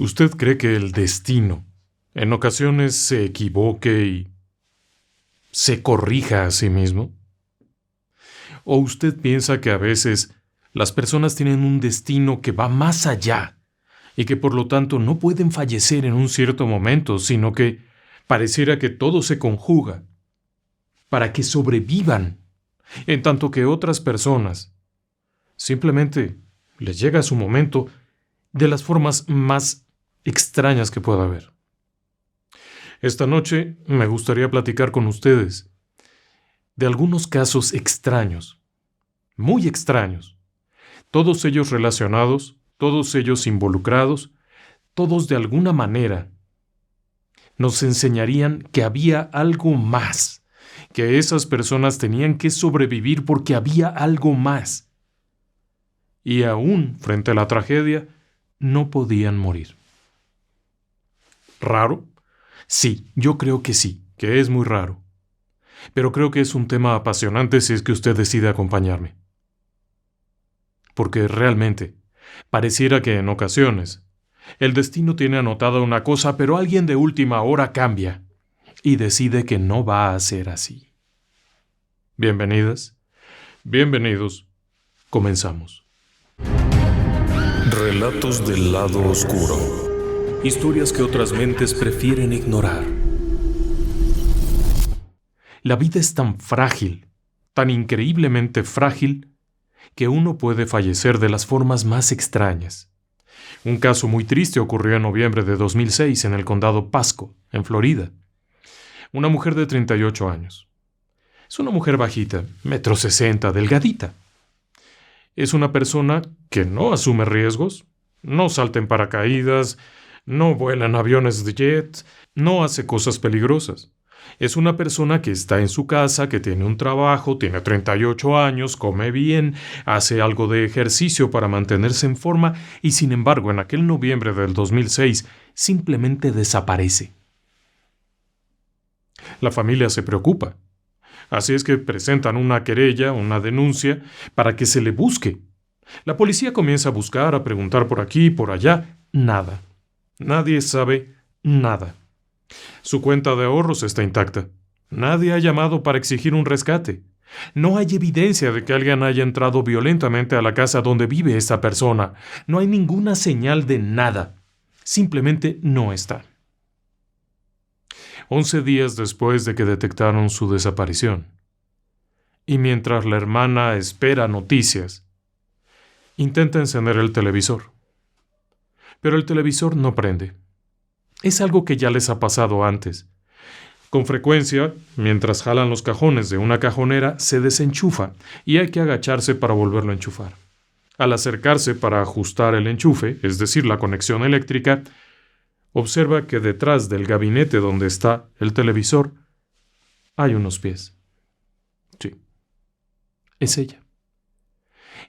¿Usted cree que el destino en ocasiones se equivoque y se corrija a sí mismo? ¿O usted piensa que a veces las personas tienen un destino que va más allá y que por lo tanto no pueden fallecer en un cierto momento, sino que pareciera que todo se conjuga para que sobrevivan, en tanto que otras personas simplemente les llega su momento de las formas más extrañas que pueda haber? Esta noche me gustaría platicar con ustedes de algunos casos extraños, muy extraños, todos ellos relacionados, todos ellos involucrados, todos de alguna manera nos enseñarían que había algo más, que esas personas tenían que sobrevivir porque había algo más. Y aún frente a la tragedia, no podían morir. ¿Raro? Sí, yo creo que sí, que es muy raro. Pero creo que es un tema apasionante si es que usted decide acompañarme. Porque realmente, pareciera que en ocasiones, el destino tiene anotada una cosa, pero alguien de última hora cambia y decide que no va a ser así. Bienvenidas, bienvenidos, comenzamos. Relatos del lado oscuro. Historias que otras mentes prefieren ignorar. La vida es tan frágil, tan increíblemente frágil, que uno puede fallecer de las formas más extrañas. Un caso muy triste ocurrió en noviembre de 2006 en el condado Pasco, en Florida. Una mujer de 38 años. Es una mujer bajita, 1,60 m, delgadita. Es una persona que no asume riesgos, no salta en paracaídas, no vuela en aviones de jet, no hace cosas peligrosas. Es una persona que está en su casa, que tiene un trabajo, tiene 38 años, come bien, hace algo de ejercicio para mantenerse en forma y sin embargo en aquel noviembre del 2006 simplemente desaparece. La familia se preocupa. Así es que presentan una querella, una denuncia, para que se le busque. La policía comienza a buscar, a preguntar por aquí, por allá. Nada. Nadie sabe nada. Su cuenta de ahorros está intacta. Nadie ha llamado para exigir un rescate. No hay evidencia de que alguien haya entrado violentamente a la casa donde vive esta persona. No hay ninguna señal de nada. Simplemente no está. 11 días después de que detectaron su desaparición, y mientras la hermana espera noticias, intenta encender el televisor. Pero el televisor no prende. Es algo que ya les ha pasado antes. Con frecuencia, mientras jalan los cajones de una cajonera, se desenchufa y hay que agacharse para volverlo a enchufar. Al acercarse para ajustar el enchufe, es decir, la conexión eléctrica, observa que detrás del gabinete donde está el televisor hay unos pies. Sí, es ella.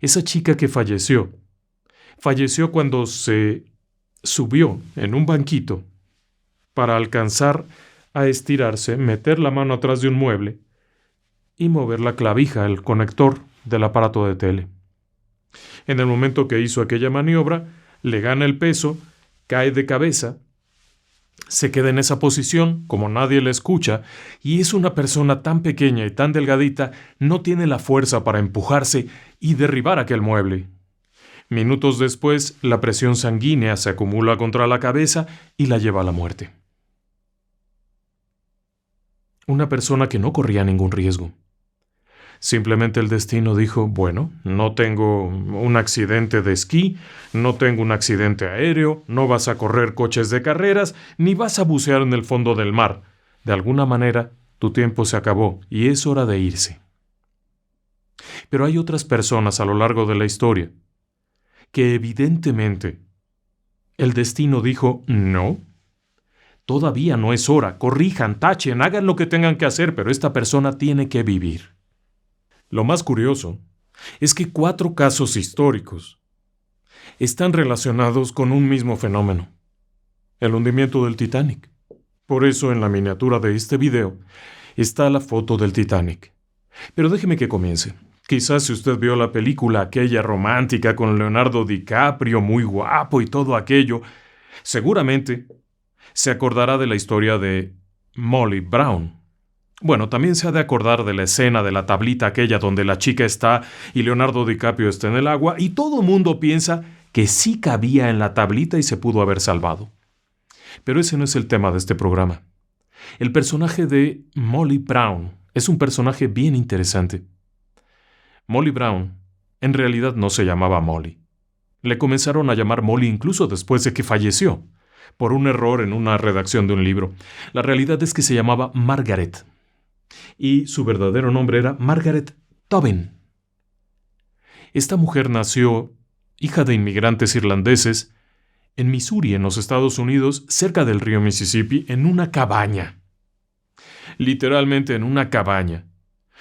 Esa chica que falleció cuando se subió en un banquito para alcanzar a estirarse, meter la mano atrás de un mueble y mover la clavija, el conector del aparato de tele. En el momento que hizo aquella maniobra, le gana el peso, cae de cabeza, se queda en esa posición, como nadie le escucha, y es una persona tan pequeña y tan delgadita, no tiene la fuerza para empujarse y derribar aquel mueble. Minutos después, la presión sanguínea se acumula contra la cabeza y la lleva a la muerte. Una persona que no corría ningún riesgo. Simplemente el destino dijo, bueno, no tengo un accidente de esquí, no tengo un accidente aéreo, no vas a correr coches de carreras, ni vas a bucear en el fondo del mar. De alguna manera, tu tiempo se acabó y es hora de irse. Pero hay otras personas a lo largo de la historia que evidentemente el destino dijo, no, todavía no es hora, corrijan, tachen, hagan lo que tengan que hacer, pero esta persona tiene que vivir. Lo más curioso es que 4 casos históricos están relacionados con un mismo fenómeno, el hundimiento del Titanic. Por eso en la miniatura de este video está la foto del Titanic. Pero déjeme que comience. Quizás si usted vio la película aquella romántica con Leonardo DiCaprio, muy guapo y todo aquello, Seguramente se acordará de la historia de Molly Brown. Bueno, también se ha de acordar de la escena de la tablita aquella donde la chica está y Leonardo DiCaprio está en el agua y todo el mundo piensa que sí cabía en la tablita y se pudo haber salvado. Pero ese no es el tema de este programa. El personaje de Molly Brown es un personaje bien interesante. Molly Brown en realidad no se llamaba Molly. Le comenzaron a llamar Molly incluso después de que falleció, por un error en una redacción de un libro. La realidad es que se llamaba Margaret. Y su verdadero nombre era Margaret Tobin. Esta mujer nació, hija de inmigrantes irlandeses, en Missouri, en los Estados Unidos, cerca del río Mississippi, en una cabaña. Literalmente en una cabaña.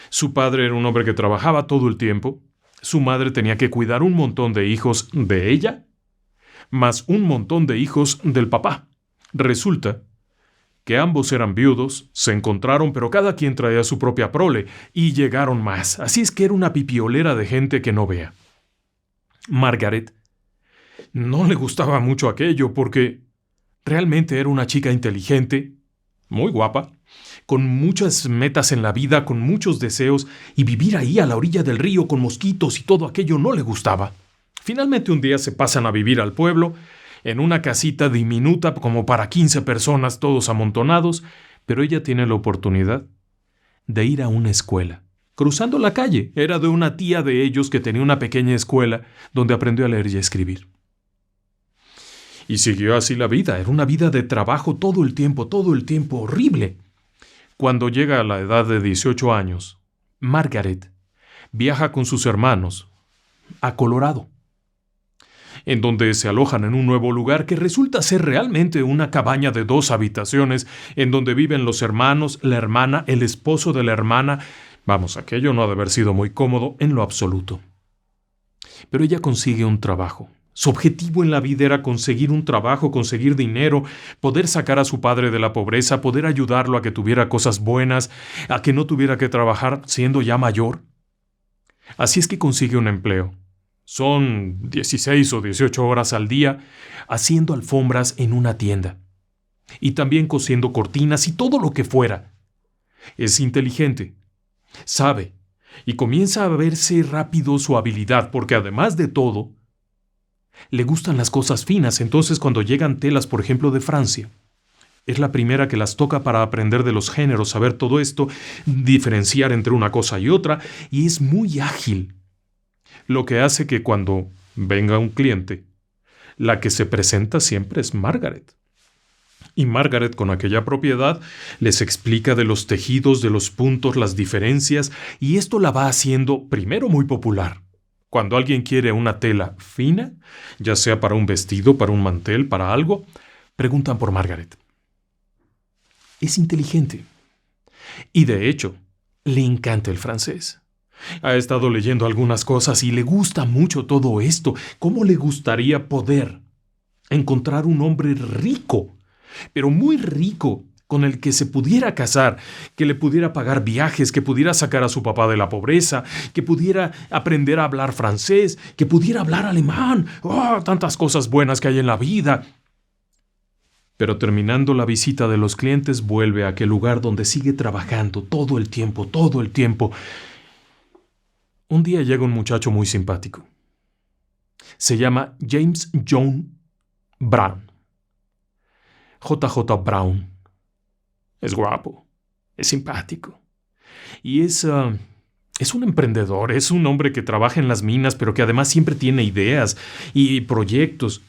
Su padre era un hombre que trabajaba todo el tiempo. Su madre tenía que cuidar un montón de hijos de ella, más un montón de hijos del papá. Resulta que ambos eran viudos, se encontraron, pero cada quien traía su propia prole, y llegaron más. Así es que era una pipiolera de gente que no vea. Margaret no le gustaba mucho aquello porque realmente era una chica inteligente, muy guapa, con muchas metas en la vida, con muchos deseos, y vivir ahí a la orilla del río con mosquitos y todo aquello no le gustaba. Finalmente un día se pasan a vivir al pueblo, en una casita diminuta como para 15 personas, todos amontonados, pero ella tiene la oportunidad de ir a una escuela. Cruzando la calle, era de una tía de ellos que tenía una pequeña escuela donde aprendió a leer y a escribir. Y siguió así la vida, era una vida de trabajo todo el tiempo, horrible. Cuando llega a la edad de 18 años, Margaret viaja con sus hermanos a Colorado, en donde se alojan en un nuevo lugar que resulta ser realmente una cabaña de 2 habitaciones, en donde viven los hermanos, la hermana, el esposo de la hermana. Vamos, aquello no ha de haber sido muy cómodo en lo absoluto. Pero ella consigue un trabajo. Su objetivo en la vida era conseguir un trabajo, conseguir dinero, poder sacar a su padre de la pobreza, poder ayudarlo a que tuviera cosas buenas, a que no tuviera que trabajar siendo ya mayor. Así es que consigue un empleo. Son 16 o 18 horas al día haciendo alfombras en una tienda. Y también cosiendo cortinas y todo lo que fuera. Es inteligente, sabe, y comienza a verse rápido su habilidad, porque además de todo, le gustan las cosas finas. Entonces cuando llegan telas, por ejemplo, de Francia, es la primera que las toca para aprender de los géneros, saber todo esto, diferenciar entre una cosa y otra, y es muy ágil. Lo que hace que cuando venga un cliente, la que se presenta siempre es Margaret. Y Margaret, con aquella propiedad, les explica de los tejidos, de los puntos, las diferencias, y esto la va haciendo primero muy popular. Cuando alguien quiere una tela fina, ya sea para un vestido, para un mantel, para algo, preguntan por Margaret. Es inteligente. Y de hecho, le encanta el francés. Ha estado leyendo algunas cosas y le gusta mucho todo esto. ¿Cómo le gustaría poder encontrar un hombre rico, pero muy rico, con el que se pudiera casar, que le pudiera pagar viajes, que pudiera sacar a su papá de la pobreza, que pudiera aprender a hablar francés, que pudiera hablar alemán? ¡Oh, tantas cosas buenas que hay en la vida! Pero terminando la visita de los clientes, vuelve a aquel lugar donde sigue trabajando todo el tiempo. Un día llega un muchacho muy simpático. Se llama James John Brown. JJ Brown. Es guapo, es simpático. Y es un emprendedor, es un hombre que trabaja en las minas, pero que además siempre tiene ideas y proyectos.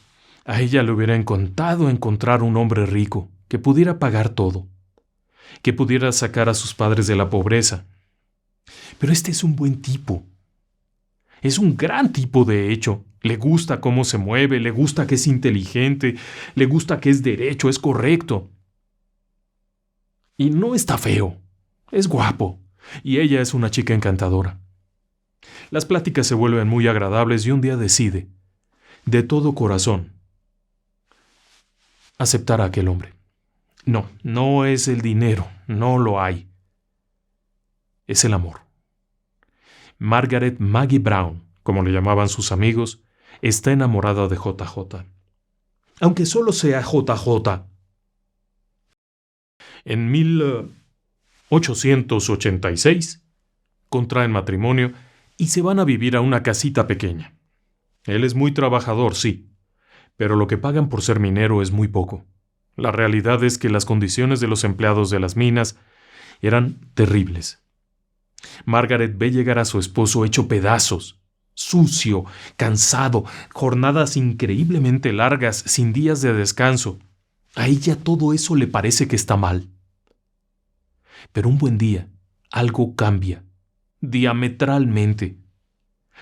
A ella le hubiera encantado encontrar un hombre rico, que pudiera pagar todo, que pudiera sacar a sus padres de la pobreza. Pero este es un buen tipo. Es un gran tipo, de hecho. Le gusta cómo se mueve, le gusta que es inteligente, le gusta que es derecho, es correcto. Y no está feo, es guapo. Y ella es una chica encantadora. Las pláticas se vuelven muy agradables y un día decide, de todo corazón, aceptar a aquel hombre. No es el dinero, no lo hay. Es el amor. Margaret Maggie Brown, como le llamaban sus amigos, está enamorada de JJ. aunque solo sea JJ. En 1886 contraen matrimonio y se van a vivir a una casita pequeña. Él es muy trabajador, sí, pero lo que pagan por ser minero es muy poco. La realidad es que las condiciones de los empleados de las minas eran terribles. Margaret ve llegar a su esposo hecho pedazos, sucio, cansado, jornadas increíblemente largas, sin días de descanso. A ella todo eso le parece que está mal. Pero un buen día, algo cambia, diametralmente.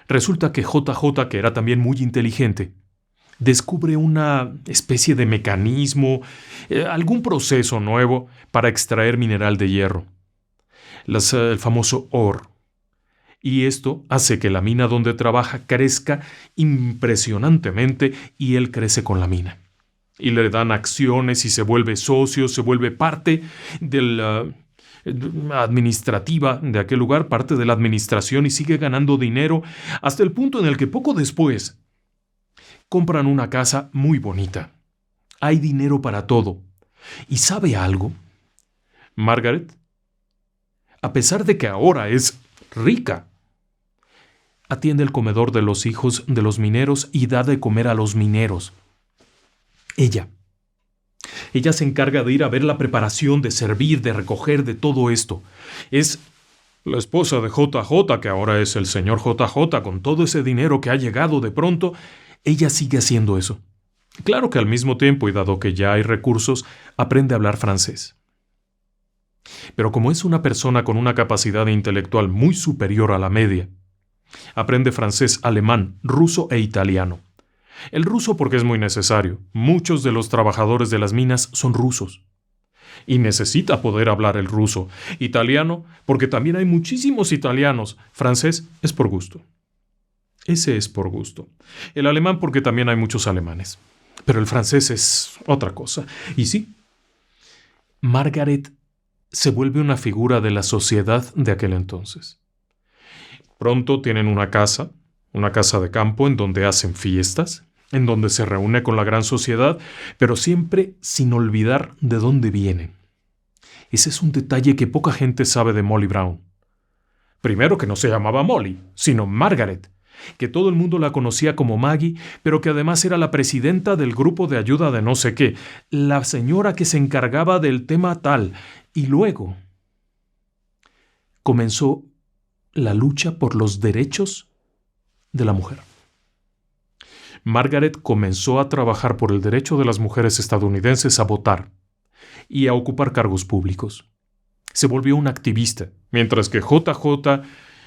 Resulta que JJ, que era también muy inteligente, descubre una especie de mecanismo, algún proceso nuevo para extraer mineral de hierro, el famoso ore. Y esto hace que la mina donde trabaja crezca impresionantemente y él crece con la mina. Y le dan acciones y se vuelve socio, se vuelve parte de la administrativa de aquel lugar, parte de la administración y sigue ganando dinero hasta el punto en el que poco después compran una casa muy bonita. Hay dinero para todo. ¿Y sabe algo? Margaret, a pesar de que ahora es rica, atiende el comedor de los hijos de los mineros y da de comer a los mineros. Ella se encarga de ir a ver la preparación, de servir, de recoger, de todo esto. Es la esposa de JJ, que ahora es el señor JJ, con todo ese dinero que ha llegado de pronto. Ella sigue haciendo eso. Claro que al mismo tiempo, y dado que ya hay recursos, aprende a hablar francés. Pero como es una persona con una capacidad intelectual muy superior a la media, aprende francés, alemán, ruso e italiano. El ruso porque es muy necesario. Muchos de los trabajadores de las minas son rusos. Y necesita poder hablar el ruso. Italiano porque también hay muchísimos italianos. Francés es por gusto. Ese es por gusto. El alemán porque también hay muchos alemanes. Pero el francés es otra cosa. Y sí, Margaret se vuelve una figura de la sociedad de aquel entonces. Pronto tienen una casa de campo en donde hacen fiestas, en donde se reúne con la gran sociedad, pero siempre sin olvidar de dónde vienen. Ese es un detalle que poca gente sabe de Molly Brown. Primero, que no se llamaba Molly, sino Margaret, que todo el mundo la conocía como Maggie, pero que además era la presidenta del grupo de ayuda de no sé qué, la señora que se encargaba del tema tal, y luego comenzó la lucha por los derechos de la mujer. Margaret comenzó a trabajar por el derecho de las mujeres estadounidenses a votar y a ocupar cargos públicos. Se volvió una activista, mientras que JJ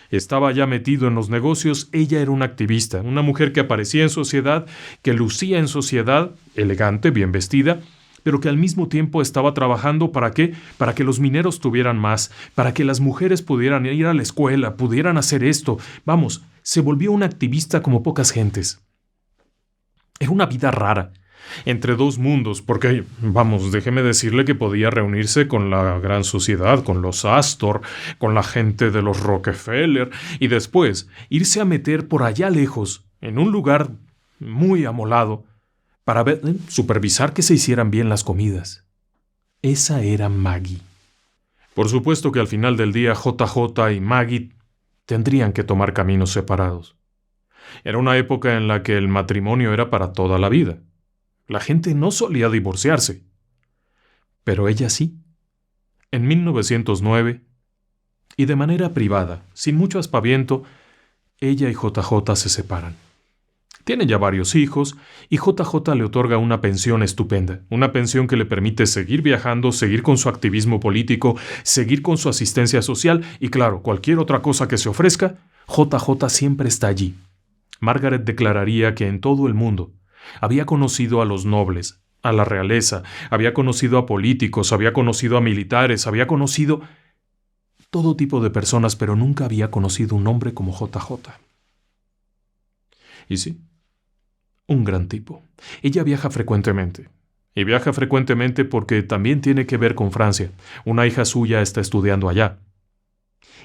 estaba ya metido en los negocios. Ella era una activista, una mujer que aparecía en sociedad, que lucía en sociedad, elegante, bien vestida, pero que al mismo tiempo estaba trabajando ¿para qué? Para que los mineros tuvieran más, para que las mujeres pudieran ir a la escuela, pudieran hacer esto. Vamos, se volvió una activista como pocas gentes. Era una vida rara, entre dos mundos, porque, vamos, déjeme decirle que podía reunirse con la gran sociedad, con los Astor, con la gente de los Rockefeller, y después irse a meter por allá lejos, en un lugar muy amolado, para supervisar que se hicieran bien las comidas. Esa era Maggie. Por supuesto que al final del día JJ y Maggie tendrían que tomar caminos separados. Era una época en la que el matrimonio era para toda la vida. La gente no solía divorciarse. Pero ella sí. En 1909, y de manera privada, sin mucho aspaviento, ella y JJ se separan. Tienen ya varios hijos y JJ le otorga una pensión estupenda, una pensión que le permite seguir viajando, seguir con su activismo político, seguir con su asistencia social y, claro, cualquier otra cosa que se ofrezca, JJ siempre está allí. Margaret declararía que en todo el mundo había conocido a los nobles, a la realeza, había conocido a políticos, había conocido a militares, había conocido todo tipo de personas, pero nunca había conocido un hombre como JJ. Y sí, un gran tipo. Ella viaja frecuentemente. Y viaja frecuentemente porque también tiene que ver con Francia. Una hija suya está estudiando allá.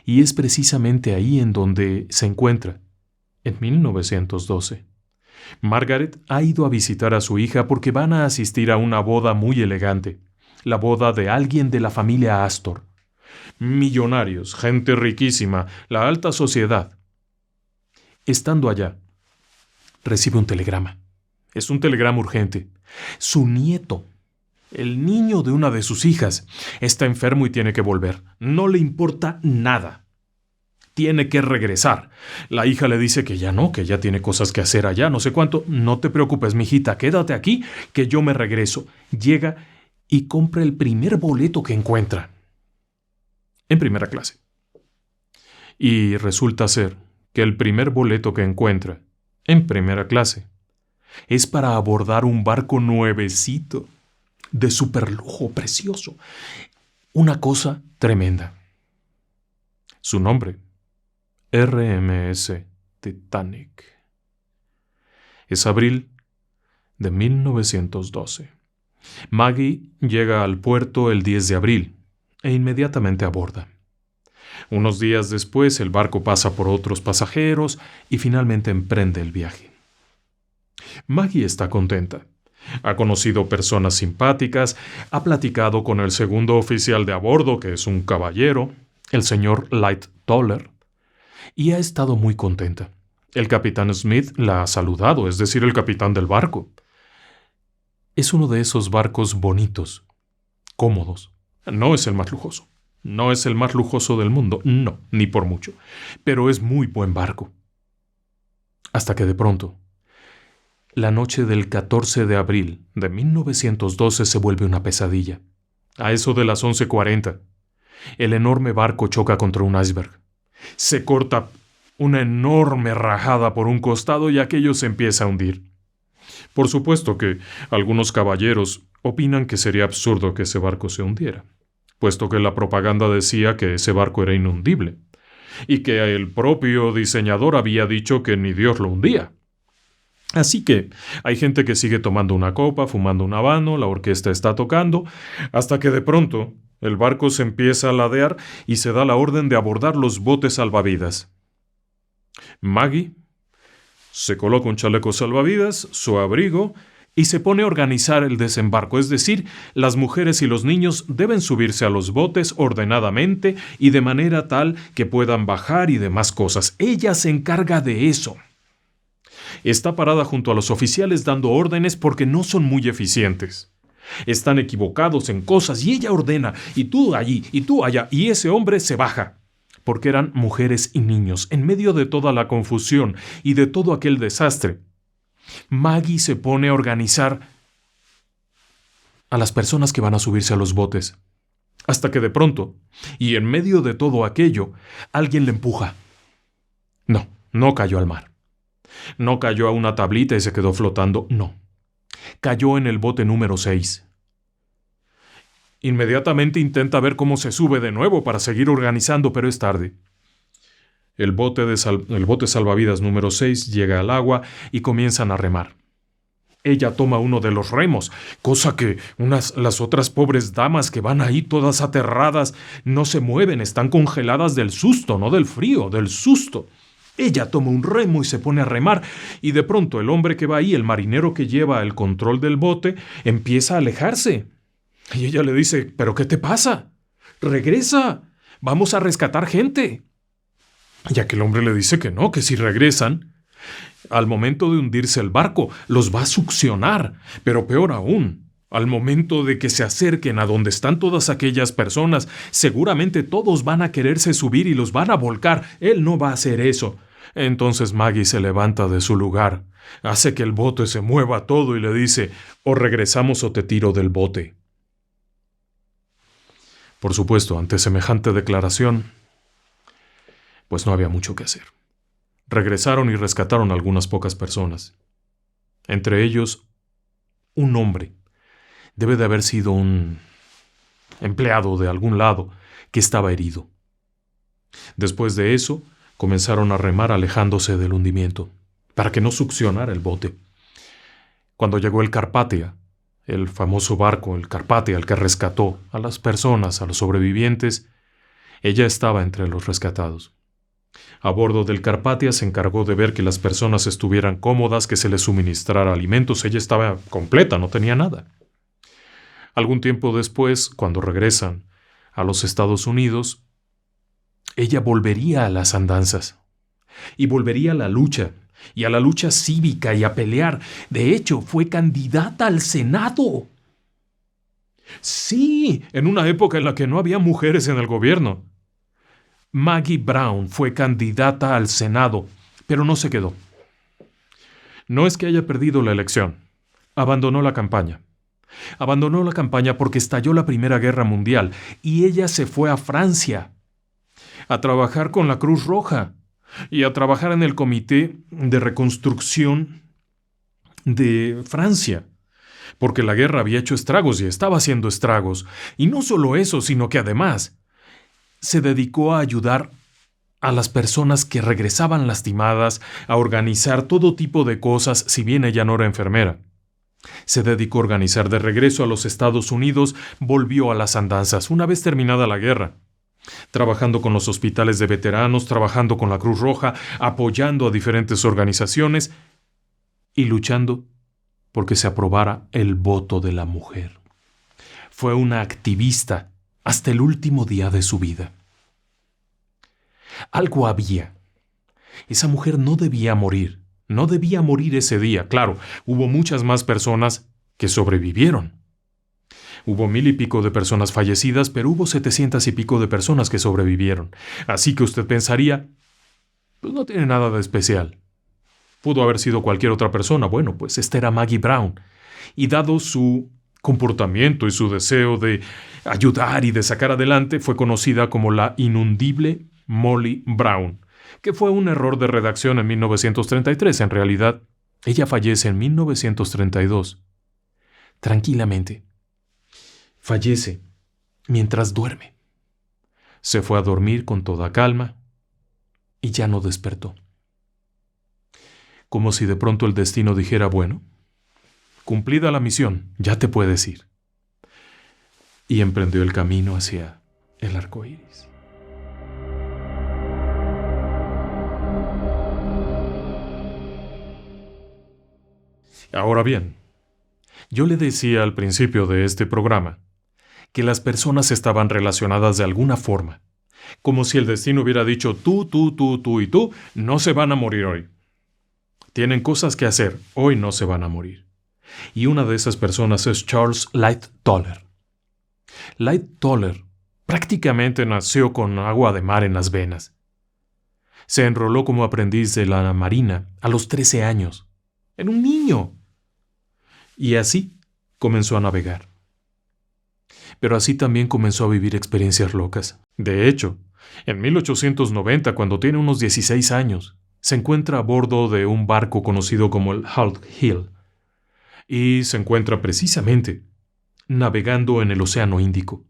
Y es precisamente ahí en donde se encuentra, en 1912, Margaret ha ido a visitar a su hija porque van a asistir a una boda muy elegante, la boda de alguien de la familia Astor. Millonarios, gente riquísima, la alta sociedad. Estando allá, recibe un telegrama. Es un telegrama urgente. Su nieto, el niño de una de sus hijas, está enfermo y tiene que volver. No le importa nada. Tiene que regresar. La hija le dice que ya no, que ya tiene cosas que hacer allá, no sé cuánto. No te preocupes, mijita, quédate aquí, que yo me regreso. Llega y compra el primer boleto que encuentra. En primera clase. Y resulta ser que el primer boleto que encuentra, en primera clase, es para abordar un barco nuevecito, de superlujo, precioso. Una cosa tremenda. Su nombre, RMS Titanic. Es abril de 1912. Maggie llega al puerto el 10 de abril e inmediatamente aborda. Unos días después el barco pasa por otros pasajeros y finalmente emprende el viaje. Maggie está contenta. Ha conocido personas simpáticas, ha platicado con el segundo oficial de a bordo, que es un caballero, el señor Light-Toller, y ha estado muy contenta. El capitán Smith la ha saludado, es decir, el capitán del barco. Es uno de esos barcos bonitos, cómodos. No es el más lujoso. No es el más lujoso del mundo, no, ni por mucho. Pero es muy buen barco. Hasta que de pronto, la noche del 14 de abril de 1912 se vuelve una pesadilla. A eso de las 11:40, el enorme barco choca contra un iceberg. Se corta una enorme rajada por un costado y aquello se empieza a hundir. Por supuesto que algunos caballeros opinan que sería absurdo que ese barco se hundiera, puesto que la propaganda decía que ese barco era inundible, y que el propio diseñador había dicho que ni Dios lo hundía. Así que hay gente que sigue tomando una copa, fumando un habano, la orquesta está tocando, hasta que de pronto el barco se empieza a ladear y se da la orden de abordar los botes salvavidas. Maggie se coloca un chaleco salvavidas, su abrigo, y se pone a organizar el desembarco, es decir, las mujeres y los niños deben subirse a los botes ordenadamente y de manera tal que puedan bajar y demás cosas. Ella se encarga de eso. Está parada junto a los oficiales dando órdenes porque no son muy eficientes. Están equivocados en cosas y ella ordena, y tú allí, y tú allá, y ese hombre se baja. Porque eran mujeres y niños, en medio de toda la confusión y de todo aquel desastre. Maggie se pone a organizar a las personas que van a subirse a los botes. Hasta que de pronto, y en medio de todo aquello, alguien le empuja. No cayó al mar. No cayó a una tablita y se quedó flotando, no. Cayó en el bote número 6. Inmediatamente intenta ver cómo se sube de nuevo para seguir organizando, pero es tarde. El bote salvavidas número 6 llega al agua y comienzan a remar. Ella toma uno de los remos, cosa que las otras pobres damas que van ahí todas aterradas no se mueven, están congeladas del susto, no del frío, del susto. Ella toma un remo y se pone a remar, y de pronto el hombre que va ahí, el marinero que lleva el control del bote, empieza a alejarse. Y ella le dice, ¿pero qué te pasa? ¡Regresa! ¡Vamos a rescatar gente! Y aquel hombre le dice que no, que si regresan, al momento de hundirse el barco, los va a succionar. Pero peor aún, al momento de que se acerquen a donde están todas aquellas personas, seguramente todos van a quererse subir y los van a volcar. Él no va a hacer eso. Entonces Maggie se levanta de su lugar, hace que el bote se mueva todo y le dice, o regresamos o te tiro del bote. Por supuesto, ante semejante declaración, pues no había mucho que hacer. Regresaron y rescataron a algunas pocas personas. Entre ellos, un hombre. Debe de haber sido un empleado de algún lado que estaba herido. Después de eso, comenzaron a remar alejándose del hundimiento, para que no succionara el bote. Cuando llegó el Carpathia, el famoso barco, el Carpathia, el que rescató a las personas, a los sobrevivientes, ella estaba entre los rescatados. A bordo del Carpathia se encargó de ver que las personas estuvieran cómodas, que se les suministrara alimentos. Ella estaba completa, no tenía nada. Algún tiempo después, cuando regresan a los Estados Unidos, ella volvería a las andanzas y volvería a la lucha, y a la lucha cívica y a pelear. De hecho, fue candidata al Senado. Sí, en una época en la que no había mujeres en el gobierno. Maggie Brown fue candidata al Senado, pero no se quedó. No es que haya perdido la elección. Abandonó la campaña. Abandonó la campaña porque estalló la Primera Guerra Mundial y ella se fue a Francia a trabajar con la Cruz Roja y a trabajar en el Comité de Reconstrucción de Francia, porque la guerra había hecho estragos y estaba haciendo estragos. Y no solo eso, sino que además se dedicó a ayudar a las personas que regresaban lastimadas, a organizar todo tipo de cosas, si bien ella no era enfermera. Se dedicó a organizar de regreso a los Estados Unidos, volvió a las andanzas una vez terminada la guerra, trabajando con los hospitales de veteranos, trabajando con la Cruz Roja, apoyando a diferentes organizaciones y luchando porque se aprobara el voto de la mujer. Fue una activista hasta el último día de su vida. Algo había. Esa mujer no debía morir. No debía morir ese día. Claro, hubo muchas más personas que sobrevivieron. Hubo 1000 y pico de personas fallecidas, pero hubo 700 y pico de personas que sobrevivieron. Así que usted pensaría, pues no tiene nada de especial. Pudo haber sido cualquier otra persona. Bueno, pues esta era Maggie Brown. Y dado su comportamiento y su deseo de ayudar y de sacar adelante, fue conocida como la inundible Molly Brown, que fue un error de redacción en 1933. En realidad, ella fallece en 1932. Tranquilamente. Fallece mientras duerme. Se fue a dormir con toda calma y ya no despertó. Como si de pronto el destino dijera, bueno, cumplida la misión, ya te puedes ir. Y emprendió el camino hacia el arco iris. Ahora bien, yo le decía al principio de este programa que las personas estaban relacionadas de alguna forma, como si el destino hubiera dicho tú y tú no se van a morir hoy. Tienen cosas que hacer, hoy no se van a morir. Y una de esas personas es Charles Lightoller. Lightoller prácticamente nació con agua de mar en las venas. Se enroló como aprendiz de la Marina a los 13 años. Era un niño. Y así comenzó a navegar. Pero así también comenzó a vivir experiencias locas. De hecho, en 1890, cuando tiene unos 16 años, se encuentra a bordo de un barco conocido como el Hull Hill, y se encuentra precisamente navegando en el Océano Índico,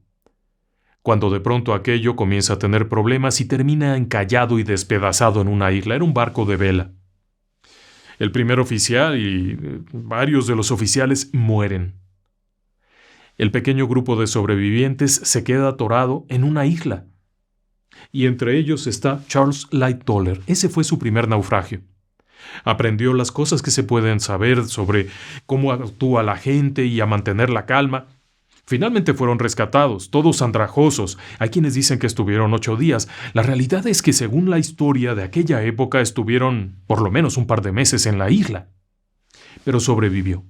cuando de pronto aquello comienza a tener problemas y termina encallado y despedazado en una isla. Era un barco de vela. El primer oficial y varios de los oficiales mueren. El pequeño grupo de sobrevivientes se queda atorado en una isla. Y entre ellos está Charles Lightoller. Ese fue su primer naufragio. Aprendió las cosas que se pueden saber sobre cómo actúa la gente y a mantener la calma. Finalmente fueron rescatados, todos andrajosos. Hay quienes dicen que estuvieron 8 días. La realidad es que según la historia de aquella época estuvieron por lo menos un par de meses en la isla. Pero sobrevivió.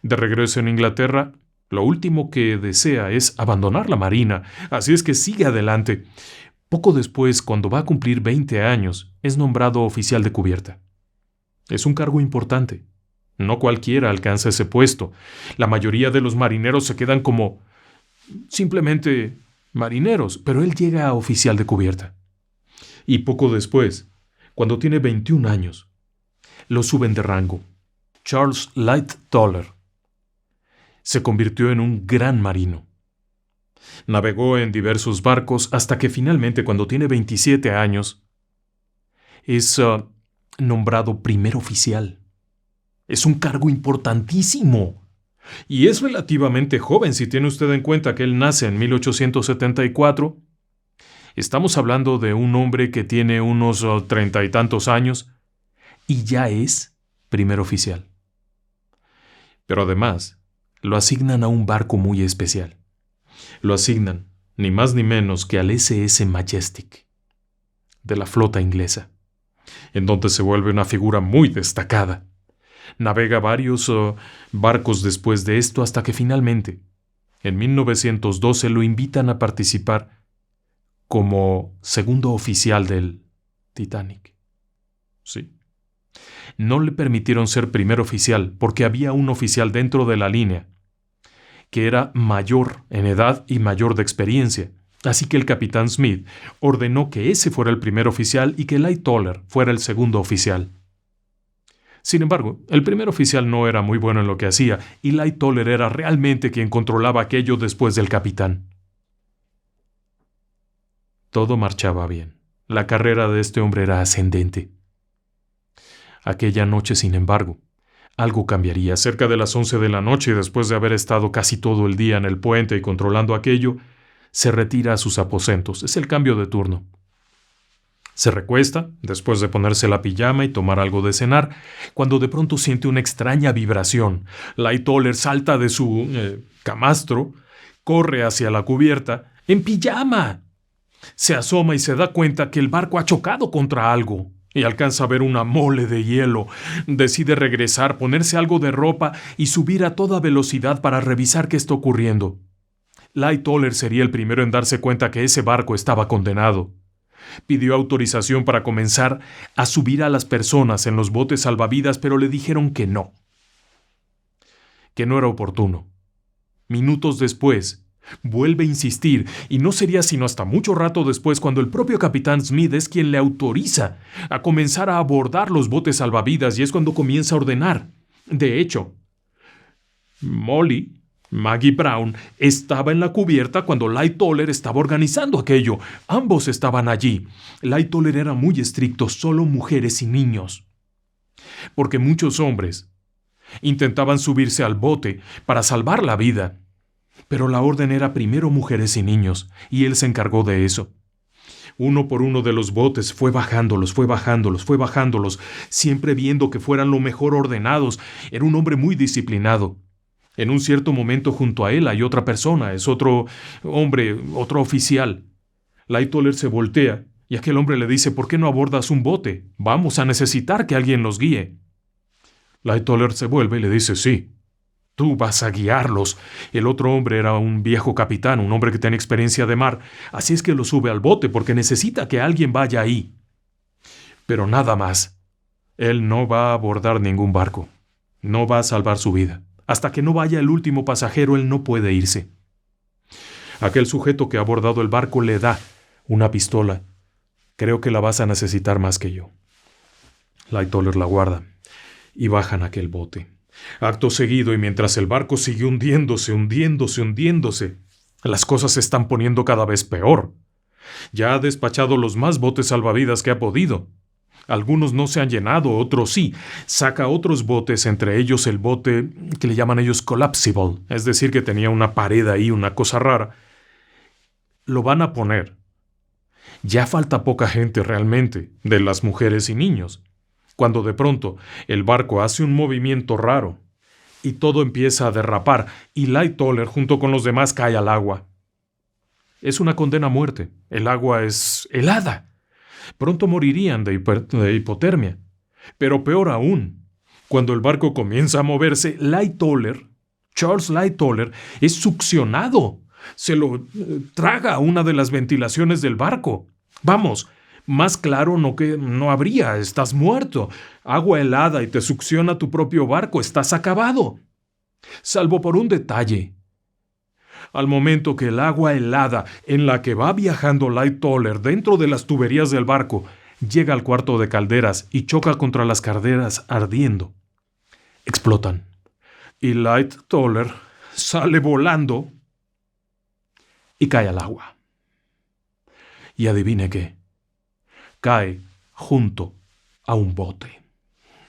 De regreso en Inglaterra, lo último que desea es abandonar la Marina, así es que sigue adelante. Poco después, cuando va a cumplir 20 años, es nombrado oficial de cubierta. Es un cargo importante. No cualquiera alcanza ese puesto. La mayoría de los marineros se quedan como simplemente marineros, pero él llega a oficial de cubierta. Y poco después, cuando tiene 21 años, lo suben de rango. Charles Lightoller se convirtió en un gran marino. Navegó en diversos barcos hasta que finalmente, cuando tiene 27 años, es nombrado primer oficial. Es un cargo importantísimo. Y es relativamente joven si tiene usted en cuenta que él nace en 1874 Estamos hablando de un hombre que tiene unos 30 y tantos años y ya es primer oficial. Pero además, lo asignan a un barco muy especial. Lo asignan, ni más ni menos que al SS Majestic, de la flota inglesa, en donde se vuelve una figura muy destacada. Navega varios barcos después de esto hasta que finalmente, en 1912, lo invitan a participar como segundo oficial del Titanic. Sí. No le permitieron ser primer oficial porque había un oficial dentro de la línea que era mayor en edad y mayor de experiencia. Así que el capitán Smith ordenó que ese fuera el primer oficial y que Lightoller fuera el segundo oficial. Sin embargo, el primer oficial no era muy bueno en lo que hacía y Lightoller era realmente quien controlaba aquello después del capitán. Todo marchaba bien. La carrera de este hombre era ascendente. Aquella noche, sin embargo, algo cambiaría. Cerca de las 11 de la noche, después de haber estado casi todo el día en el puente y controlando aquello, se retira a sus aposentos. Es el cambio de turno. Se recuesta, después de ponerse la pijama y tomar algo de cenar, cuando de pronto siente una extraña vibración. Lightoller salta de su camastro, corre hacia la cubierta, ¡en pijama! Se asoma y se da cuenta que el barco ha chocado contra algo. Y alcanza a ver una mole de hielo. Decide regresar, ponerse algo de ropa y subir a toda velocidad para revisar qué está ocurriendo. Lightoller sería el primero en darse cuenta que ese barco estaba condenado. Pidió autorización para comenzar a subir a las personas en los botes salvavidas, pero le dijeron que no era oportuno. Minutos después, vuelve a insistir, y no sería sino hasta mucho rato después cuando el propio capitán Smith es quien le autoriza a comenzar a abordar los botes salvavidas, y es cuando comienza a ordenar. De hecho, Maggie Brown estaba en la cubierta cuando Lightoller estaba organizando aquello. Ambos estaban allí. Lightoller era muy estricto, solo mujeres y niños. Porque muchos hombres intentaban subirse al bote para salvar la vida. Pero la orden era primero mujeres y niños, y él se encargó de eso. Uno por uno de los botes fue bajándolos, siempre viendo que fueran lo mejor ordenados. Era un hombre muy disciplinado. En un cierto momento junto a él hay otra persona, es otro hombre, otro oficial. Lightoller se voltea y aquel hombre le dice: ¿por qué no abordas un bote? Vamos a necesitar que alguien los guíe. Lightoller se vuelve y le dice: sí. Tú vas a guiarlos. El otro hombre era un viejo capitán, un hombre que tenía experiencia de mar, así es que lo sube al bote porque necesita que alguien vaya ahí. Pero nada más. Él no va a abordar ningún barco. No va a salvar su vida. Hasta que no vaya el último pasajero, él no puede irse. Aquel sujeto que ha abordado el barco le da una pistola. Creo que la vas a necesitar más que yo. Lightoller la guarda y bajan aquel bote. Acto seguido, y mientras el barco sigue hundiéndose, las cosas se están poniendo cada vez peor. Ya ha despachado los más botes salvavidas que ha podido. Algunos no se han llenado, otros sí. Saca otros botes, entre ellos el bote que le llaman ellos collapsible, es decir, que tenía una pared ahí, una cosa rara. Lo van a poner. Ya falta poca gente realmente, de las mujeres y niños, cuando de pronto el barco hace un movimiento raro y todo empieza a derrapar y Lightoller junto con los demás cae al agua. Es una condena a muerte. El agua es helada. Pronto morirían de hipotermia. Pero peor aún, cuando el barco comienza a moverse, Charles Lightoller, es succionado. Se lo traga a una de las ventilaciones del barco. Vamos, más claro no habría. Estás muerto. Agua helada y te succiona tu propio barco. Estás acabado. Salvo por un detalle. Al momento que el agua helada en la que va viajando Lightoller dentro de las tuberías del barco llega al cuarto de calderas y choca contra las calderas ardiendo, explotan. Y Lightoller sale volando y cae al agua. Y adivine qué. Cae junto a un bote.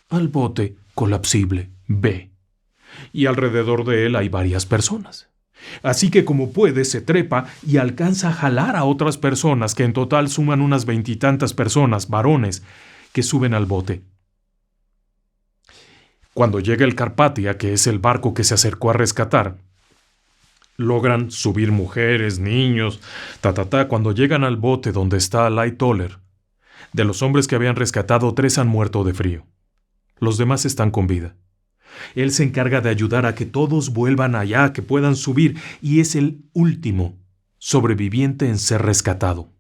Al bote collapsible B. Y alrededor de él hay varias personas. Así que como puede, se trepa y alcanza a jalar a otras personas, que en total suman unas 20 y tantas personas, varones, que suben al bote. Cuando llega el Carpathia, que es el barco que se acercó a rescatar, logran subir mujeres, niños, Cuando llegan al bote donde está Lightoller, de los hombres que habían rescatado, 3 han muerto de frío. Los demás están con vida. Él se encarga de ayudar a que todos vuelvan allá, que puedan subir, y es el último sobreviviente en ser rescatado.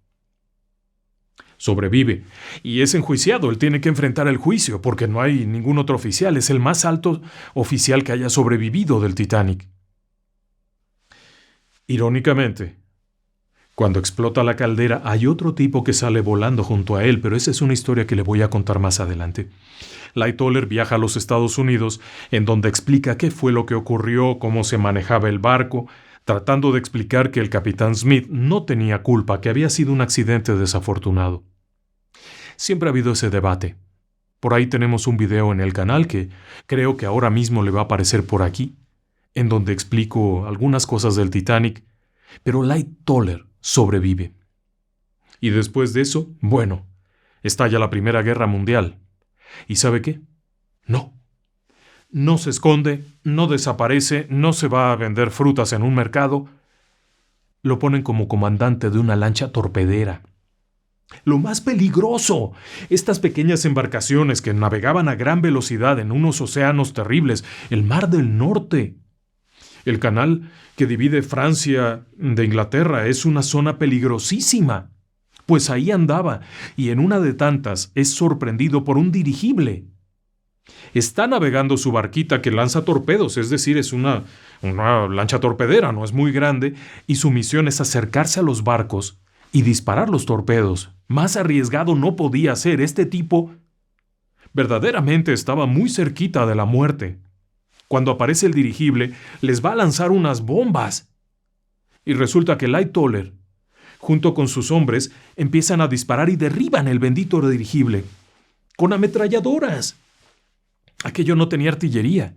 Sobrevive y es enjuiciado. Él tiene que enfrentar el juicio porque no hay ningún otro oficial. Es el más alto oficial que haya sobrevivido del Titanic. Irónicamente, cuando explota la caldera, hay otro tipo que sale volando junto a él, pero esa es una historia que le voy a contar más adelante. Lightoller viaja a los Estados Unidos, en donde explica qué fue lo que ocurrió, cómo se manejaba el barco, tratando de explicar que el capitán Smith no tenía culpa, que había sido un accidente desafortunado. Siempre ha habido ese debate. Por ahí tenemos un video en el canal que creo que ahora mismo le va a aparecer por aquí, en donde explico algunas cosas del Titanic, pero Lightoller sobrevive. Y después de eso, bueno, estalla la Primera Guerra Mundial. ¿Y sabe qué? No se esconde, no desaparece, no se va a vender frutas en un mercado. Lo ponen como comandante de una lancha torpedera. Lo más peligroso, estas pequeñas embarcaciones que navegaban a gran velocidad en unos océanos terribles, el Mar del Norte. El canal que divide Francia de Inglaterra es una zona peligrosísima. Pues ahí andaba, y en una de tantas es sorprendido por un dirigible. Está navegando su barquita que lanza torpedos, es decir, es una lancha torpedera, no es muy grande, y su misión es acercarse a los barcos y disparar los torpedos. Más arriesgado no podía ser. Este tipo verdaderamente estaba muy cerquita de la muerte. Cuando aparece el dirigible, les va a lanzar unas bombas. Y resulta que Lightoller, junto con sus hombres, empiezan a disparar y derriban el bendito dirigible con ametralladoras. Aquello no tenía artillería.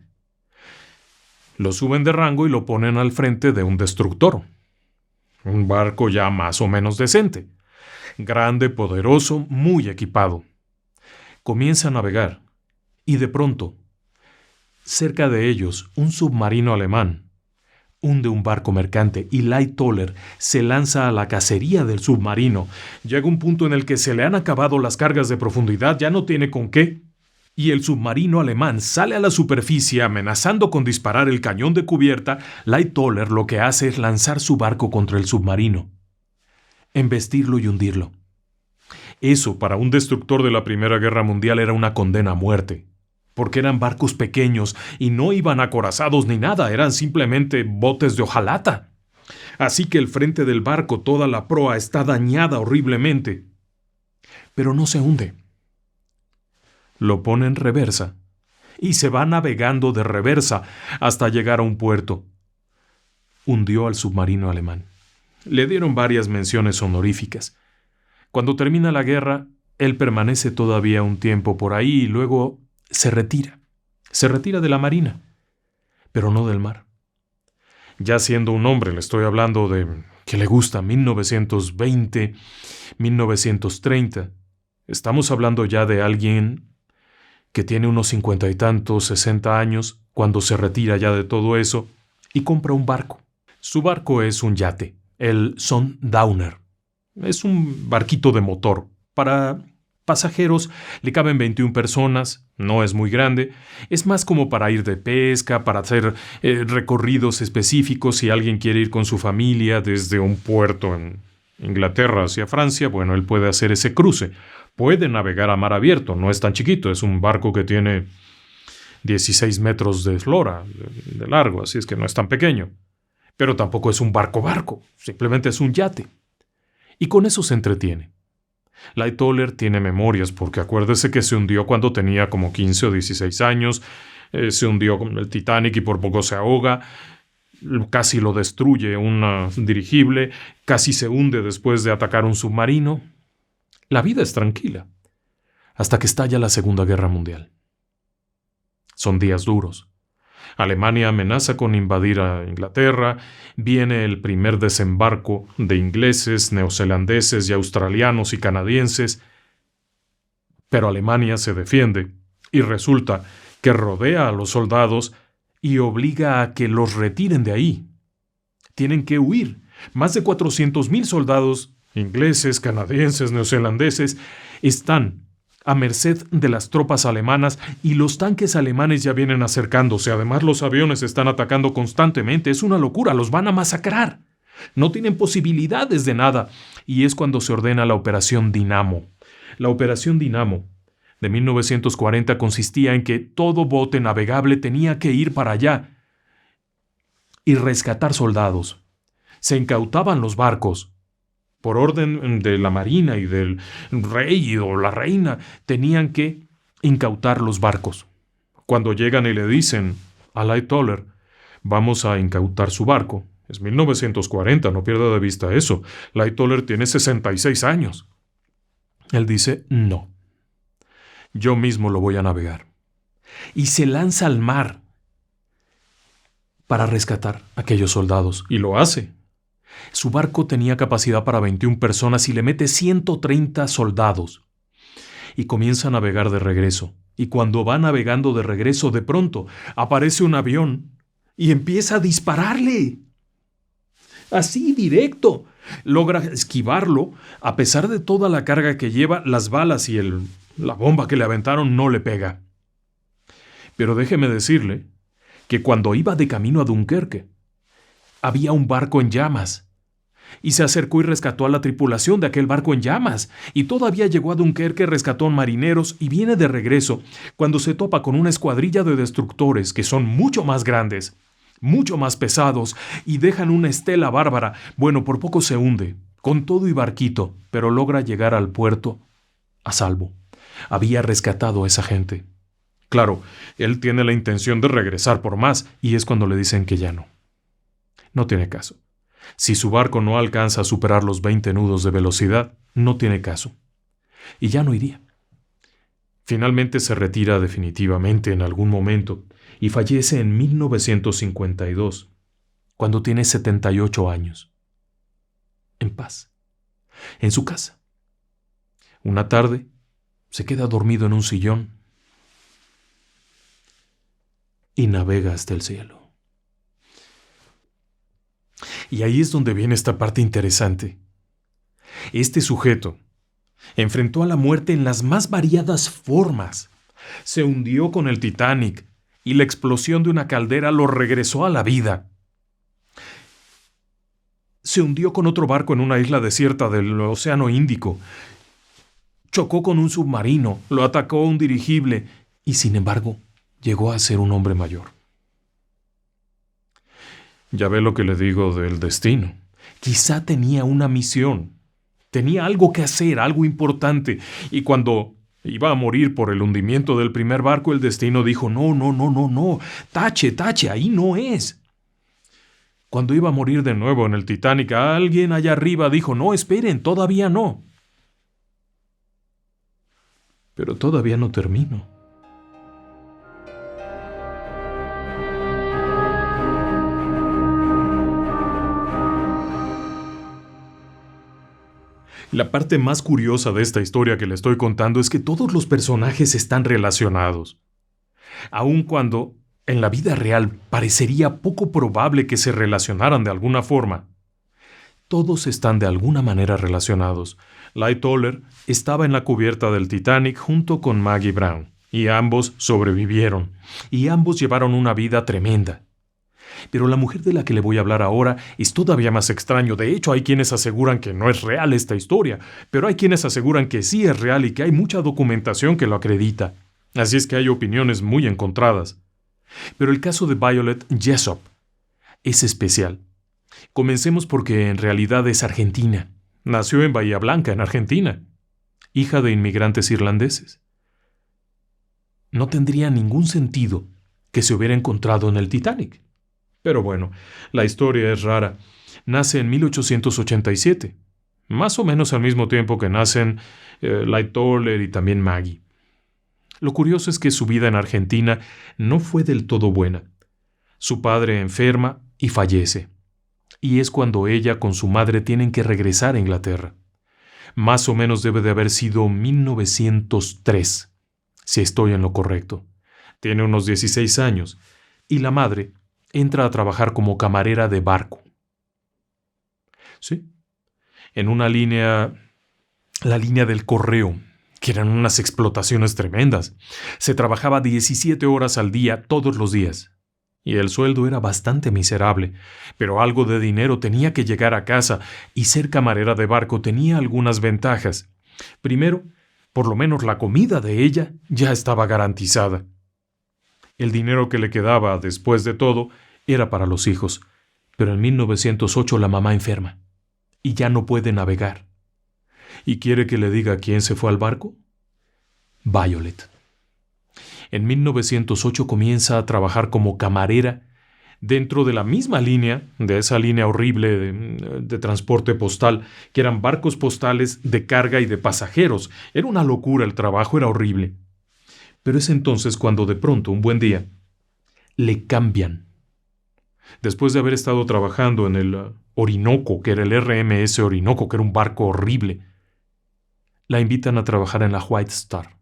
Lo suben de rango y lo ponen al frente de un destructor. Un barco ya más o menos decente. Grande, poderoso, muy equipado. Comienza a navegar y de pronto, cerca de ellos, un submarino alemán hunde un barco mercante y Lightoller se lanza a la cacería del submarino. Llega un punto en el que se le han acabado las cargas de profundidad, ya no tiene con qué, y el submarino alemán sale a la superficie amenazando con disparar el cañón de cubierta. Lightoller lo que hace es lanzar su barco contra el submarino, embestirlo y hundirlo. Eso para un destructor de la Primera Guerra Mundial era una condena a muerte, porque eran barcos pequeños y no iban acorazados ni nada, eran simplemente botes de hojalata. Así que el frente del barco, toda la proa, está dañada horriblemente. Pero no se hunde. Lo pone en reversa y se va navegando de reversa hasta llegar a un puerto. Hundió al submarino alemán. Le dieron varias menciones honoríficas. Cuando termina la guerra, él permanece todavía un tiempo por ahí y luego se retira. Se retira de la marina, pero no del mar. Ya siendo un hombre, le estoy hablando de que le gusta 1920, 1930. Estamos hablando ya de alguien que tiene unos 50 y tantos, 60 años, cuando se retira ya de todo eso y compra un barco. Su barco es un yate, el Sundowner. Es un barquito de motor. Para pasajeros le caben 21 personas, no es muy grande, es más como para ir de pesca, para hacer recorridos específicos. Si alguien quiere ir con su familia desde un puerto en Inglaterra hacia Francia, bueno, él puede hacer ese cruce. Puede navegar a mar abierto, no es tan chiquito, es un barco que tiene 16 metros de eslora, de largo, así es que no es tan pequeño. Pero tampoco es un barco, simplemente es un yate. Y con eso se entretiene. Lightoller tiene memorias porque acuérdese que se hundió cuando tenía como 15 o 16 años, se hundió con el Titanic y por poco se ahoga, casi lo destruye un dirigible, casi se hunde después de atacar un submarino. La vida es tranquila, hasta que estalla la Segunda Guerra Mundial. Son días duros. Alemania amenaza con invadir a Inglaterra, viene el primer desembarco de ingleses, neozelandeses y australianos y canadienses, pero Alemania se defiende y resulta que rodea a los soldados y obliga a que los retiren de ahí. Tienen que huir. Más de 400,000 soldados ingleses, canadienses, neozelandeses están a merced de las tropas alemanas y los tanques alemanes ya vienen acercándose. Además, los aviones están atacando constantemente. Es una locura, los van a masacrar. No tienen posibilidades de nada. Y es cuando se ordena la Operación Dinamo. La Operación Dinamo de 1940 consistía en que todo bote navegable tenía que ir para allá y rescatar soldados. Se incautaban los barcos. Por orden de la marina y del rey o la reina, tenían que incautar los barcos. Cuando llegan y le dicen a Lightoller, vamos a incautar su barco. Es 1940, no pierda de vista eso. Lightoller tiene 66 años. Él dice, no. Yo mismo lo voy a navegar. Y se lanza al mar para rescatar a aquellos soldados. Y lo hace. Su barco tenía capacidad para 21 personas y le mete 130 soldados. Y comienza a navegar de regreso. Y cuando va navegando de regreso, de pronto aparece un avión y empieza a dispararle. Así, directo. Logra esquivarlo. A pesar de toda la carga que lleva, las balas y la bomba que le aventaron no le pega. Pero déjeme decirle que cuando iba de camino a Dunkerque, había un barco en llamas. Y se acercó y rescató a la tripulación de aquel barco en llamas. Y todavía llegó a Dunkerque, rescató a marineros y viene de regreso cuando se topa con una escuadrilla de destructores que son mucho más grandes, mucho más pesados y dejan una estela bárbara. Bueno, por poco se hunde, con todo y barquito, pero logra llegar al puerto a salvo. Había rescatado a esa gente. Claro, él tiene la intención de regresar por más y es cuando le dicen que ya no. No tiene caso. Si su barco no alcanza a superar los 20 nudos de velocidad, no tiene caso. Y ya no iría. Finalmente se retira definitivamente en algún momento y fallece en 1952, cuando tiene 78 años. En paz. En su casa. Una tarde, se queda dormido en un sillón y navega hasta el cielo. Y ahí es donde viene esta parte interesante. Este sujeto enfrentó a la muerte en las más variadas formas. Se hundió con el Titanic y la explosión de una caldera lo regresó a la vida. Se hundió con otro barco en una isla desierta del Océano Índico. Chocó con un submarino, lo atacó un dirigible y, sin embargo, llegó a ser un hombre mayor. Ya ve lo que le digo del destino. Quizá tenía una misión. Tenía algo que hacer, algo importante. Y cuando iba a morir por el hundimiento del primer barco, el destino dijo, no. Tache, ahí no es. Cuando iba a morir de nuevo en el Titanic, alguien allá arriba dijo, no, esperen, todavía no. Pero todavía no termino. La parte más curiosa de esta historia que le estoy contando es que todos los personajes están relacionados. Aun cuando, en la vida real, parecería poco probable que se relacionaran de alguna forma, todos están de alguna manera relacionados. Lightoller estaba en la cubierta del Titanic junto con Maggie Brown, y ambos sobrevivieron, y ambos llevaron una vida tremenda. Pero la mujer de la que le voy a hablar ahora es todavía más extraño. De hecho, hay quienes aseguran que no es real esta historia, pero hay quienes aseguran que sí es real y que hay mucha documentación que lo acredita. Así es que hay opiniones muy encontradas. Pero el caso de Violet Jessop es especial. Comencemos porque en realidad es argentina. Nació en Bahía Blanca, en Argentina, hija de inmigrantes irlandeses. No tendría ningún sentido que se hubiera encontrado en el Titanic. Pero bueno, la historia es rara. Nace en 1887, más o menos al mismo tiempo que nacen Lightoller y también Maggie. Lo curioso es que su vida en Argentina no fue del todo buena. Su padre enferma y fallece. Y es cuando ella con su madre tienen que regresar a Inglaterra. Más o menos debe de haber sido 1903, si estoy en lo correcto. Tiene unos 16 años, y la madre entra a trabajar como camarera de barco. Sí, en una línea, la línea del correo, que eran unas explotaciones tremendas. Se trabajaba 17 horas al día, todos los días. Y el sueldo era bastante miserable, pero algo de dinero tenía que llegar a casa, y ser camarera de barco tenía algunas ventajas. Primero, por lo menos la comida de ella ya estaba garantizada. El dinero que le quedaba, después de todo, era para los hijos, pero en 1908 la mamá enferma, y ya no puede navegar. ¿Y quiere que le diga quién se fue al barco? Violet. En 1908 comienza a trabajar como camarera dentro de la misma línea, de esa línea horrible de transporte postal, que eran barcos postales de carga y de pasajeros. Era una locura el trabajo, era horrible. Pero es entonces cuando de pronto, un buen día, le cambian. Después de haber estado trabajando en el Orinoco, que era el RMS Orinoco, que era un barco horrible, la invitan a trabajar en la White Star,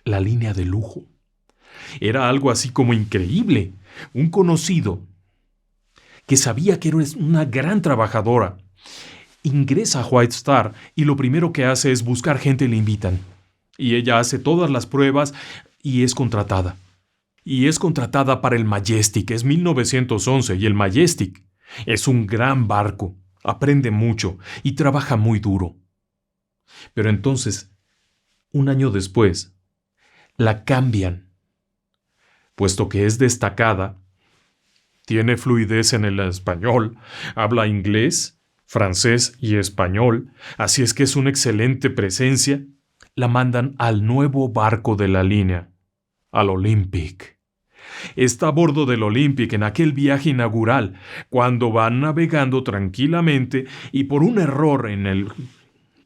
la línea de lujo. Era algo así como increíble. Un conocido que sabía que era una gran trabajadora ingresa a White Star y lo primero que hace es buscar gente y le invitan. Y ella hace todas las pruebas y es contratada. Y es contratada para el Majestic. Es 1911 y el Majestic es un gran barco. Aprende mucho y trabaja muy duro. Pero entonces, un año después, la cambian, puesto que es destacada, tiene fluidez en el español, habla inglés, francés y español, así es que es una excelente presencia. La mandan al nuevo barco de la línea, al Olympic. Está a bordo del Olympic en aquel viaje inaugural, cuando van navegando tranquilamente y por un error en el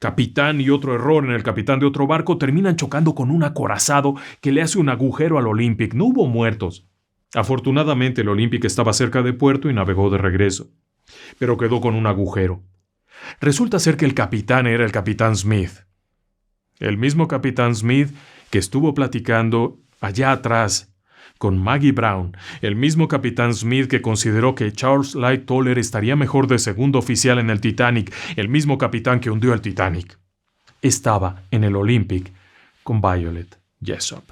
capitán y otro error en el capitán de otro barco terminan chocando con un acorazado que le hace un agujero al Olympic. No hubo muertos. Afortunadamente el Olympic estaba cerca de puerto y navegó de regreso, pero quedó con un agujero. Resulta ser que el capitán era el capitán Smith. El mismo capitán Smith que estuvo platicando allá atrás con Maggie Brown, el mismo capitán Smith que consideró que Charles Lightoller estaría mejor de segundo oficial en el Titanic, el mismo capitán que hundió el Titanic, estaba en el Olympic con Violet Jessop.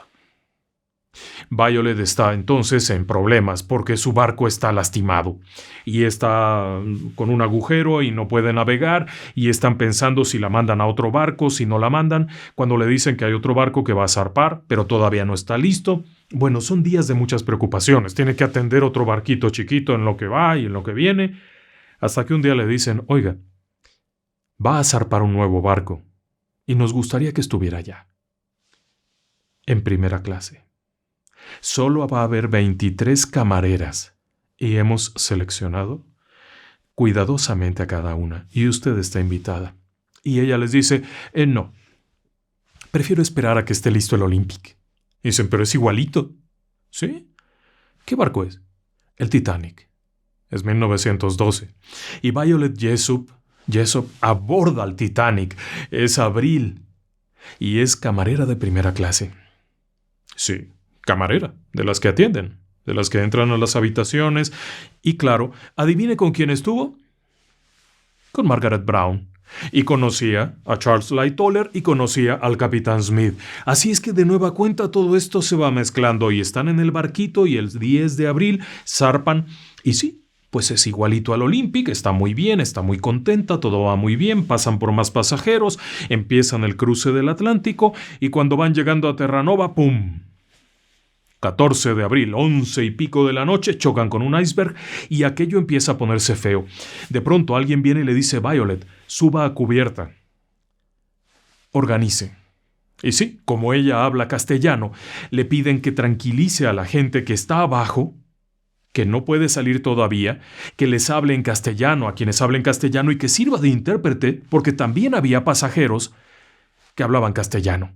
Violet está entonces en problemas porque su barco está lastimado y está con un agujero y no puede navegar y están pensando si la mandan a otro barco, si no la mandan, cuando le dicen que hay otro barco que va a zarpar, pero todavía no está listo. Bueno, son días de muchas preocupaciones. Tiene que atender otro barquito chiquito en lo que va y en lo que viene, hasta que un día le dicen, oiga, va a zarpar un nuevo barco y nos gustaría que estuviera allá, en primera clase. Solo va a haber 23 camareras y hemos seleccionado cuidadosamente a cada una y usted está invitada. Y ella les dice, no, prefiero esperar a que esté listo el Olympic. Y dicen, pero es igualito. ¿Sí? ¿Qué barco es? El Titanic. Es 1912. Y Violet Jessop aborda al Titanic. Es Abril. Y es camarera de primera clase. Sí, camarera, de las que atienden, de las que entran a las habitaciones. Y claro, ¿adivine con quién estuvo? Con Margaret Brown. Y conocía a Charles Lightoller y conocía al capitán Smith. Así es que de nueva cuenta todo esto se va mezclando y están en el barquito y el 10 de abril zarpan. Y sí, pues es igualito al Olympic, está muy bien, está muy contenta, todo va muy bien, pasan por más pasajeros, empiezan el cruce del Atlántico y cuando van llegando a Terranova, ¡pum! 14 de abril, 11 y pico de la noche, chocan con un iceberg y aquello empieza a ponerse feo. De pronto alguien viene y le dice, Violet, suba a cubierta. Organice. Y sí, como ella habla castellano, le piden que tranquilice a la gente que está abajo, que no puede salir todavía, que les hable en castellano a quienes hablen castellano y que sirva de intérprete, porque también había pasajeros que hablaban castellano.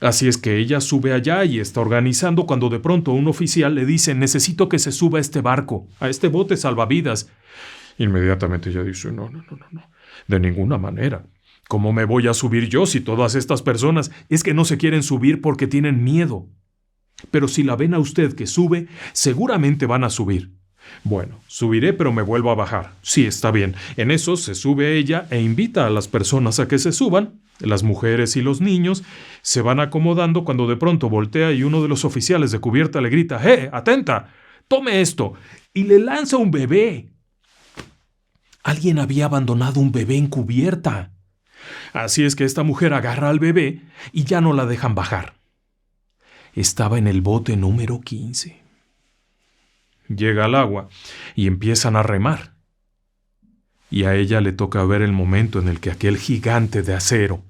Así es que ella sube allá y está organizando cuando de pronto un oficial le dice: necesito que se suba a este barco, a este bote salvavidas. Inmediatamente ella dice: no, de ninguna manera. ¿Cómo me voy a subir yo si todas estas personas es que no se quieren subir porque tienen miedo? Pero si la ven a usted que sube, seguramente van a subir. Bueno, subiré, pero me vuelvo a bajar. Sí, está bien. En eso se sube ella e invita a las personas a que se suban. Las mujeres y los niños se van acomodando cuando de pronto voltea y uno de los oficiales de cubierta le grita: ¡Atenta! ¡Tome esto! Y le lanza un bebé. Alguien había abandonado un bebé en cubierta. Así es que esta mujer agarra al bebé y ya no la dejan bajar. Estaba en el bote número 15. Llega al agua y empiezan a remar. Y a ella le toca ver el momento en el que aquel gigante de acero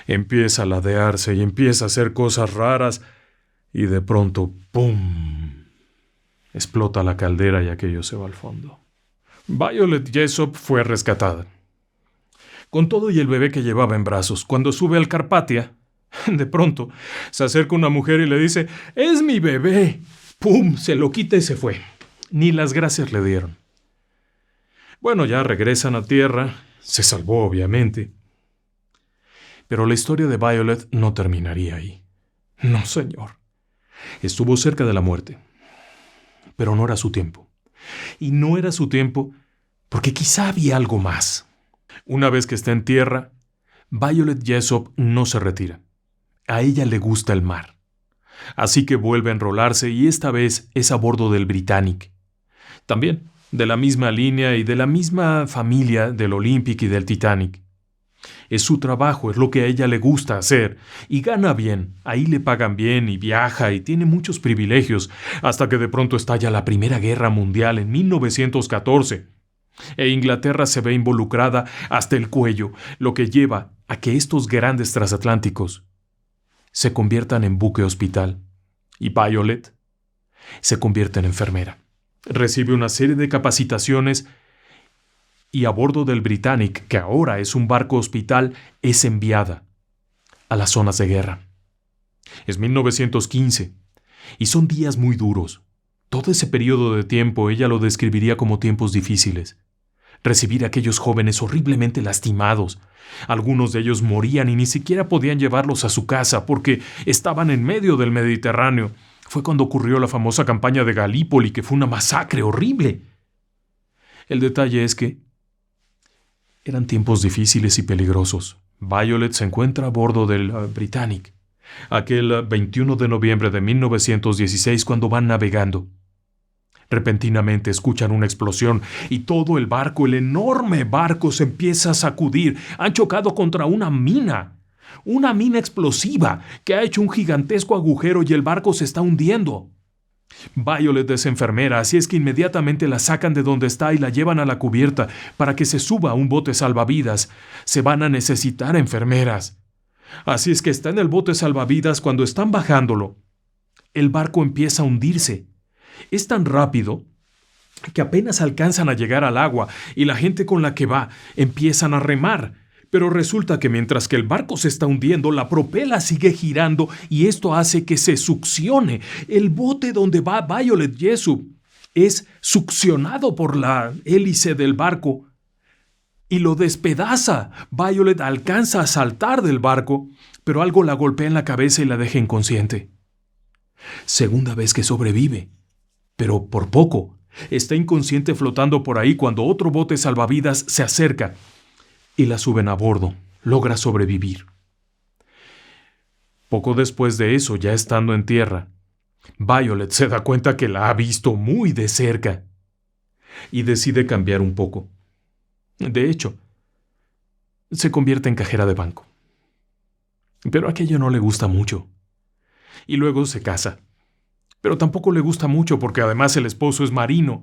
empieza a ladearse y empieza a hacer cosas raras y de pronto ¡pum! Explota la caldera y aquello se va al fondo. Violet Jessop fue rescatada. Con todo y el bebé que llevaba en brazos, cuando sube al Carpathia, de pronto se acerca una mujer y le dice: ¡Es mi bebé! ¡Pum! Se lo quita y se fue. Ni las gracias le dieron. Bueno, ya regresan a tierra. Se salvó, obviamente. Pero la historia de Violet no terminaría ahí. No, señor. Estuvo cerca de la muerte. Pero no era su tiempo. Y no era su tiempo porque quizá había algo más. Una vez que está en tierra, Violet Jessop no se retira. A ella le gusta el mar. Así que vuelve a enrolarse y esta vez es a bordo del Britannic. También de la misma línea y de la misma familia del Olympic y del Titanic. Es su trabajo, es lo que a ella le gusta hacer y gana bien. Ahí le pagan bien y viaja y tiene muchos privilegios hasta que de pronto estalla la Primera Guerra Mundial en 1914. E Inglaterra se ve involucrada hasta el cuello, lo que lleva a que estos grandes transatlánticos se conviertan en buque hospital. Y Violet se convierte en enfermera. Recibe una serie de capacitaciones y a bordo del Britannic, que ahora es un barco hospital, es enviada a las zonas de guerra. Es 1915 y son días muy duros. Todo ese periodo de tiempo ella lo describiría como tiempos difíciles. Recibir a aquellos jóvenes horriblemente lastimados. Algunos de ellos morían y ni siquiera podían llevarlos a su casa porque estaban en medio del Mediterráneo. Fue cuando ocurrió la famosa campaña de Galípoli, que fue una masacre horrible. El detalle es que eran tiempos difíciles y peligrosos. Violet se encuentra a bordo del Britannic, aquel 21 de noviembre de 1916 cuando van navegando. Repentinamente escuchan una explosión y todo el barco, el enorme barco, se empieza a sacudir. Han chocado contra una mina explosiva que ha hecho un gigantesco agujero y el barco se está hundiendo. Violet es enfermera, así es que inmediatamente la sacan de donde está y la llevan a la cubierta para que se suba a un bote salvavidas. Se van a necesitar enfermeras. Así es que está en el bote salvavidas cuando están bajándolo. El barco empieza a hundirse. Es tan rápido que apenas alcanzan a llegar al agua y la gente con la que va empiezan a remar. Pero resulta que mientras que el barco se está hundiendo, la propela sigue girando y esto hace que se succione. El bote donde va Violet Jessop es succionado por la hélice del barco y lo despedaza. Violet alcanza a saltar del barco, pero algo la golpea en la cabeza y la deja inconsciente. Segunda vez que sobrevive, pero por poco. Está inconsciente flotando por ahí cuando otro bote salvavidas se acerca y la suben a bordo. Logra sobrevivir. Poco después de eso, ya estando en tierra, Violet se da cuenta que la ha visto muy de cerca y decide cambiar un poco. De hecho, se convierte en cajera de banco. Pero aquello no le gusta mucho. Y luego se casa. Pero tampoco le gusta mucho porque además el esposo es marino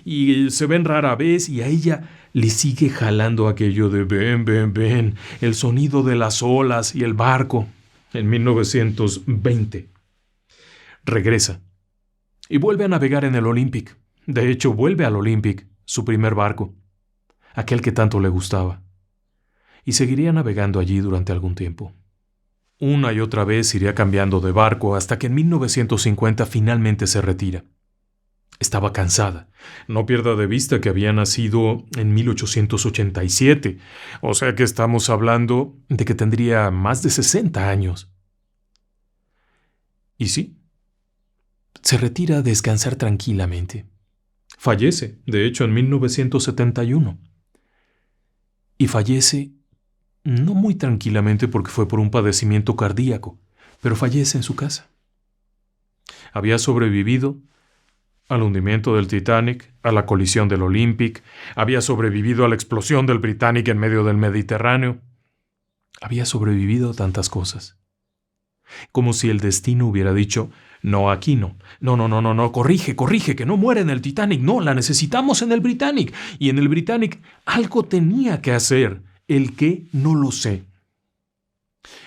y se ven rara vez y a ella le sigue jalando aquello de ven, el sonido de las olas y el barco. En 1920 regresa y vuelve a navegar en el Olympic. De hecho, vuelve al Olympic, su primer barco, aquel que tanto le gustaba, y seguiría navegando allí durante algún tiempo. Una y otra vez iría cambiando de barco hasta que en 1950 finalmente se retira. Estaba cansada. No pierda de vista que había nacido en 1887, o sea que estamos hablando de que tendría más de 60 años. Y sí, se retira a descansar tranquilamente. Fallece, de hecho, en 1971. Y fallece no muy tranquilamente porque fue por un padecimiento cardíaco, pero fallece en su casa. Había sobrevivido al hundimiento del Titanic, a la colisión del Olympic, había sobrevivido a la explosión del Britannic en medio del Mediterráneo. Había sobrevivido a tantas cosas. Como si el destino hubiera dicho, no, aquí no. No, corrige, que no muere en el Titanic. No, la necesitamos en el Britannic. Y en el Britannic algo tenía que hacer. El qué, no lo sé.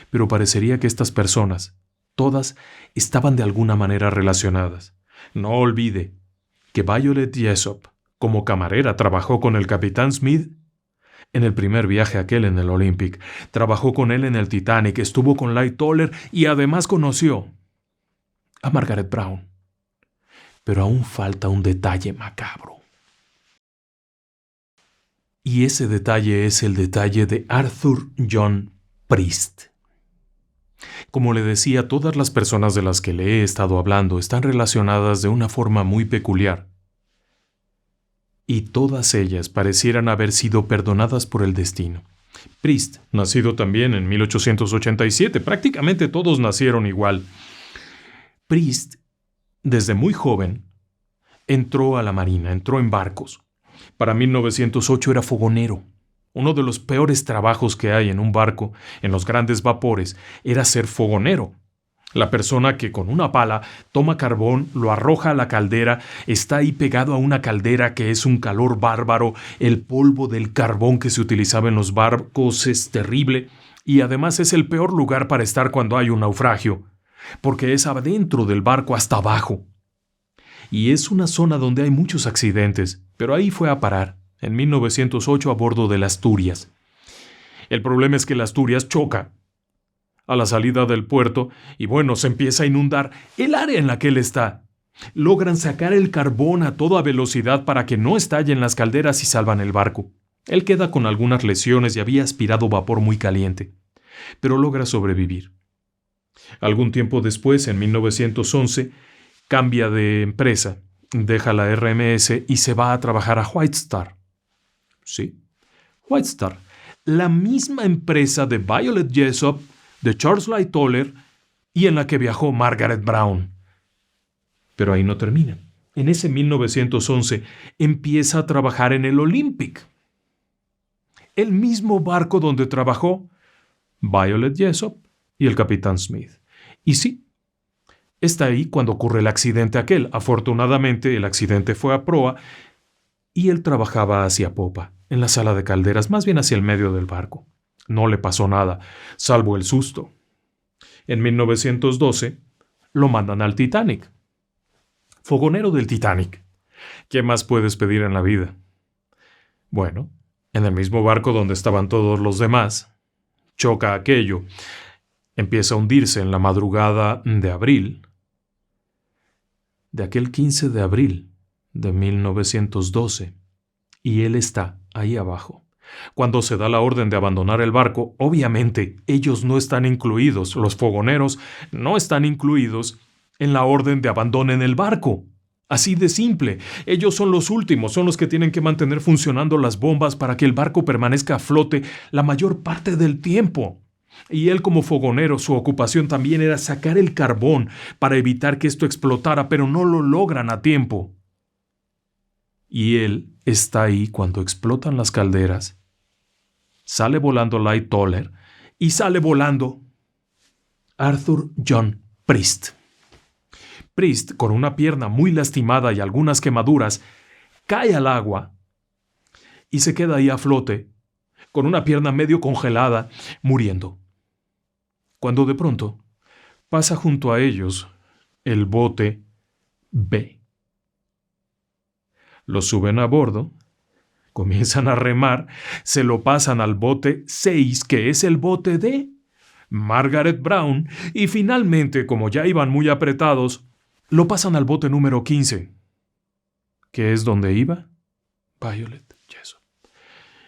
Pero parecería que estas personas, todas, estaban de alguna manera relacionadas. No olvide que Violet Jessop, como camarera, trabajó con el capitán Smith en el primer viaje aquel en el Olympic, trabajó con él en el Titanic, estuvo con Lightoller y además conoció a Margaret Brown. Pero aún falta un detalle macabro. Y ese detalle es el detalle de Arthur John Priest. Como le decía, todas las personas de las que le he estado hablando están relacionadas de una forma muy peculiar. Y todas ellas parecieran haber sido perdonadas por el destino. Priest, nacido también en 1887, prácticamente todos nacieron igual. Priest, desde muy joven, entró a la marina, entró en barcos. Para 1908 era fogonero. Uno de los peores trabajos que hay en un barco, en los grandes vapores, era ser fogonero. La persona que con una pala toma carbón, lo arroja a la caldera, está ahí pegado a una caldera que es un calor bárbaro, el polvo del carbón que se utilizaba en los barcos es terrible y además es el peor lugar para estar cuando hay un naufragio, porque es adentro del barco hasta abajo. Y es una zona donde hay muchos accidentes, pero ahí fue a parar, en 1908 a bordo del Asturias. El problema es que el Asturias choca a la salida del puerto y bueno, se empieza a inundar el área en la que él está. Logran sacar el carbón a toda velocidad para que no estallen las calderas y salvan el barco. Él queda con algunas lesiones y había aspirado vapor muy caliente, pero logra sobrevivir. Algún tiempo después, en 1911, cambia de empresa, deja la RMS y se va a trabajar a White Star. Sí, White Star, la misma empresa de Violet Jessop, de Charles Lightoller y en la que viajó Margaret Brown. Pero ahí no termina. En ese 1911 empieza a trabajar en el Olympic, el mismo barco donde trabajó Violet Jessop y el capitán Smith. Y sí, está ahí cuando ocurre el accidente aquel. Afortunadamente, el accidente fue a proa y él trabajaba hacia popa, en la sala de calderas, más bien hacia el medio del barco. No le pasó nada, salvo el susto. En 1912 lo mandan al Titanic. Fogonero del Titanic. ¿Qué más puedes pedir en la vida? Bueno, en el mismo barco donde estaban todos los demás, choca aquello. Empieza a hundirse en la madrugada de abril, de aquel 15 de abril de 1912, y él está ahí abajo. Cuando se da la orden de abandonar el barco, obviamente ellos no están incluidos, los fogoneros no están incluidos en la orden de abandonen el barco. Así de simple. Ellos son los últimos, son los que tienen que mantener funcionando las bombas para que el barco permanezca a flote la mayor parte del tiempo. Y él como fogonero, su ocupación también era sacar el carbón para evitar que esto explotara, pero no lo logran a tiempo. Y él está ahí cuando explotan las calderas. Sale volando Lightoller y sale volando Arthur John Priest. Priest, con una pierna muy lastimada y algunas quemaduras, cae al agua y se queda ahí a flote, con una pierna medio congelada, muriendo. Cuando de pronto pasa junto a ellos el bote B. Lo suben a bordo, comienzan a remar, se lo pasan al bote 6, que es el bote D. Margaret Brown, y finalmente, como ya iban muy apretados, lo pasan al bote número 15. ¿Qué es donde iba? Violet Jessop.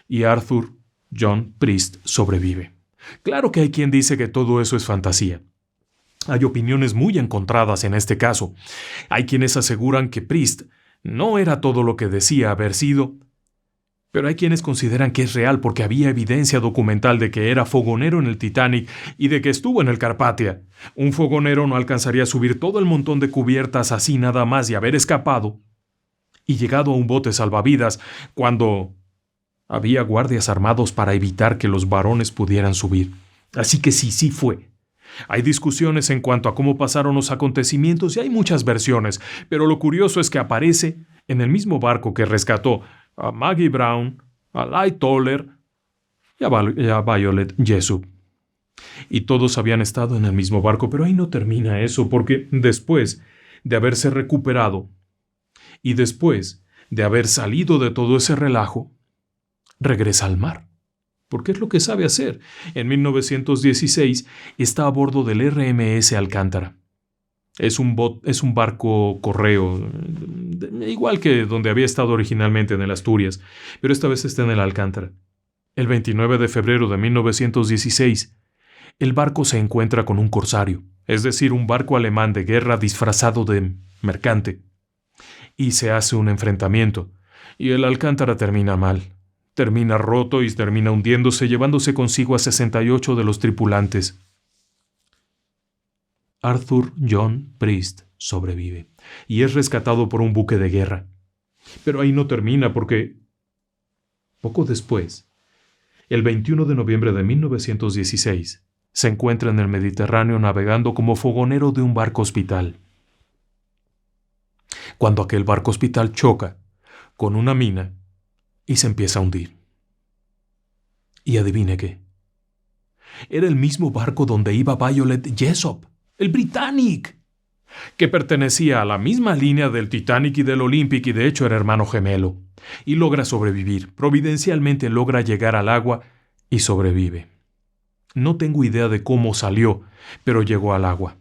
Y Arthur John Priest sobrevive. Claro que hay quien dice que todo eso es fantasía. Hay opiniones muy encontradas en este caso. Hay quienes aseguran que Priest no era todo lo que decía haber sido, pero hay quienes consideran que es real porque había evidencia documental de que era fogonero en el Titanic y de que estuvo en el Carpathia. Un fogonero no alcanzaría a subir todo el montón de cubiertas así nada más y haber escapado y llegado a un bote salvavidas cuando había guardias armados para evitar que los varones pudieran subir. Así que sí fue. Hay discusiones en cuanto a cómo pasaron los acontecimientos y hay muchas versiones, pero lo curioso es que aparece en el mismo barco que rescató a Maggie Brown, a Light Toller y a Violet Jessop. Y todos habían estado en el mismo barco, pero ahí no termina eso, porque después de haberse recuperado y después de haber salido de todo ese relajo, regresa al mar. Porque es lo que sabe hacer. En 1916 está a bordo del RMS Alcántara. Es un barco correo, igual que donde había estado originalmente en el Asturias, pero esta vez está en el Alcántara. El 29 de febrero de 1916, el barco se encuentra con un corsario, es decir, un barco alemán de guerra disfrazado de mercante, y se hace un enfrentamiento, y el Alcántara termina mal. Termina roto y termina hundiéndose, llevándose consigo a 68 de los tripulantes. Arthur John Priest sobrevive y es rescatado por un buque de guerra. Pero ahí no termina porque poco después, el 21 de noviembre de 1916, se encuentra en el Mediterráneo navegando como fogonero de un barco hospital. Cuando aquel barco hospital choca con una mina y se empieza a hundir. Y adivine qué. Era el mismo barco donde iba Violet Jessop, el Britannic, que pertenecía a la misma línea del Titanic y del Olympic y de hecho era hermano gemelo. Y logra sobrevivir. Providencialmente logra llegar al agua y sobrevive. No tengo idea de cómo salió, pero llegó al agua.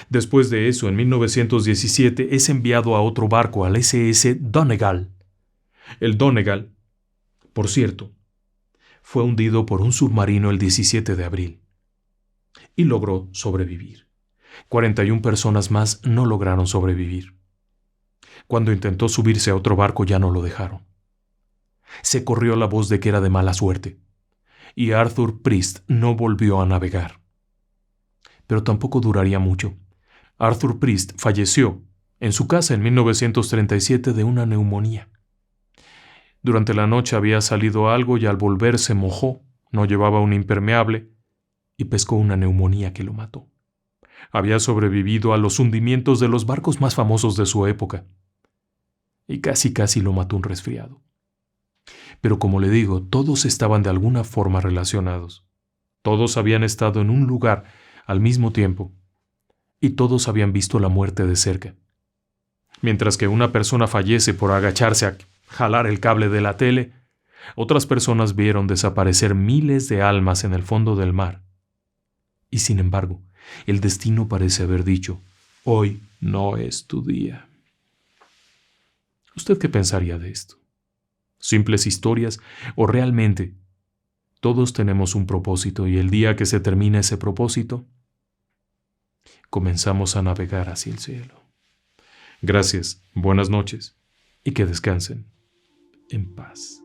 Después de eso, en 1917, es enviado a otro barco, al SS Donegal. El Donegal, por cierto, fue hundido por un submarino el 17 de abril y logró sobrevivir. 41 personas más no lograron sobrevivir. Cuando intentó subirse a otro barco ya no lo dejaron. Se corrió la voz de que era de mala suerte y Arthur Priest no volvió a navegar. Pero tampoco duraría mucho. Arthur Priest falleció en su casa en 1937 de una neumonía. Durante la noche había salido algo y al volver se mojó, no llevaba un impermeable y pescó una neumonía que lo mató. Había sobrevivido a los hundimientos de los barcos más famosos de su época y casi lo mató un resfriado. Pero como le digo, todos estaban de alguna forma relacionados. Todos habían estado en un lugar al mismo tiempo y todos habían visto la muerte de cerca. Mientras que una persona fallece por agacharse a jalar el cable de la tele, otras personas vieron desaparecer miles de almas en el fondo del mar. Y sin embargo, el destino parece haber dicho, hoy no es tu día. ¿Usted qué pensaría de esto? ¿Simples historias o realmente todos tenemos un propósito y el día que se termina ese propósito, comenzamos a navegar hacia el cielo? Gracias, buenas noches y que descansen en paz.